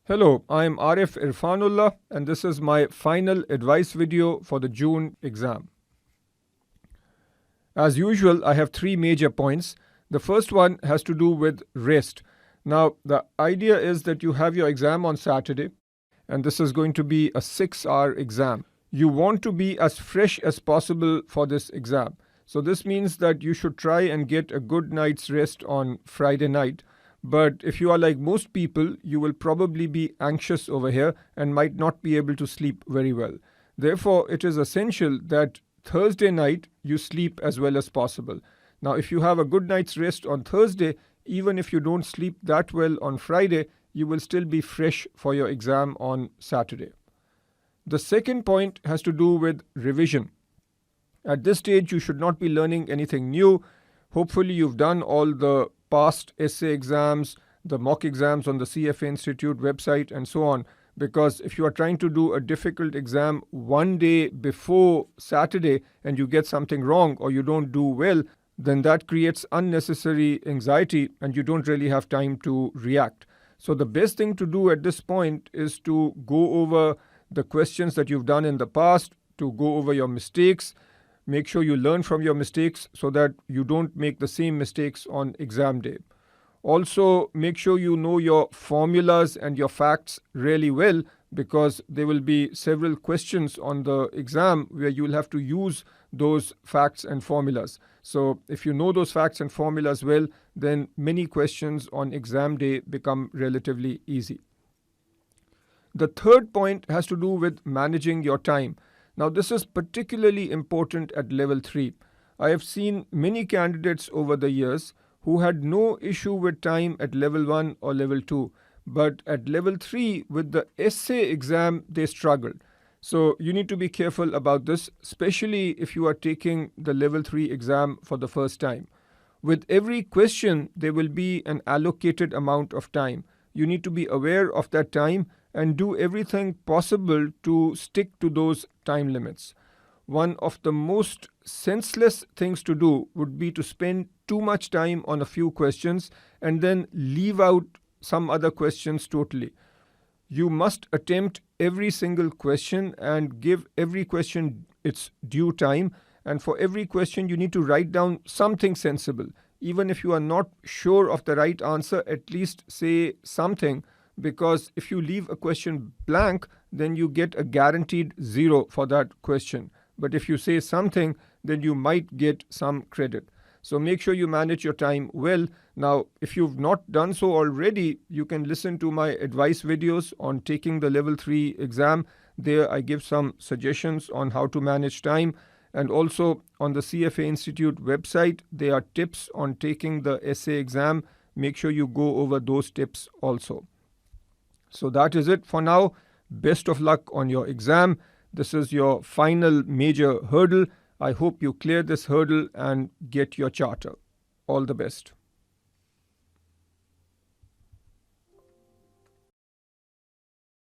Hello, I am Arif Irfanullah and this is my final advice video for the June exam. As usual, I have three major points. The first one has to do with rest. Now, the idea is that you have your exam on Saturday and this is going to be a 6-hour exam. You want to be as fresh as possible for this exam. So this means that you should try and get a good night's rest on Friday night. But if you are like most people, you will probably be anxious over here and might not be able to sleep very well. Therefore, it is essential that Thursday night you sleep as well as possible. Now, if you have a good night's rest on Thursday, even if you don't sleep that well on Friday, you will still be fresh for your exam on Saturday. The second point has to do with revision. At this stage, you should not be learning anything new. Hopefully, you've done all the past essay exams, the mock exams on the CFA Institute website and so on, because if you are trying to do a difficult exam one day before Saturday and you get something wrong or you don't do well, then that creates unnecessary anxiety and you don't really have time to react. So the best thing to do at this point is to go over the questions that you've done in the past, to go over your mistakes. Make sure you learn from your mistakes so that you don't make the same mistakes on exam day. Also, make sure you know your formulas and your facts really well, because there will be several questions on the exam where you will have to use those facts and formulas. So if you know those facts and formulas well, then many questions on exam day become relatively easy. The third point has to do with managing your time. Now, this is particularly important at level 3. I have seen many candidates over the years who had no issue with time at level 1 or level 2. But at level 3, with the essay exam, they struggled. So you need to be careful about this, especially if you are taking the level 3 exam for the first time. With every question, there will be an allocated amount of time. You need to be aware of that time and do everything possible to stick to those time limits. One of the most senseless things to do would be to spend too much time on a few questions and then leave out some other questions totally. You must attempt every single question and give every question its due time. And for every question, you need to write down something sensible. Even if you are not sure of the right answer, at least say something. Because if you leave a question blank, then you get a guaranteed 0 for that question. But if you say something, then you might get some credit. So make sure you manage your time well. Now, if you've not done so already, you can listen to my advice videos on taking the level 3 exam. There I give some suggestions on how to manage time. And also on the CFA Institute website, there are tips on taking the essay exam. Make sure you go over those tips also. So that is it for now. Best of luck on your exam. This is your final major hurdle. I hope you clear this hurdle and get your charter. All the best.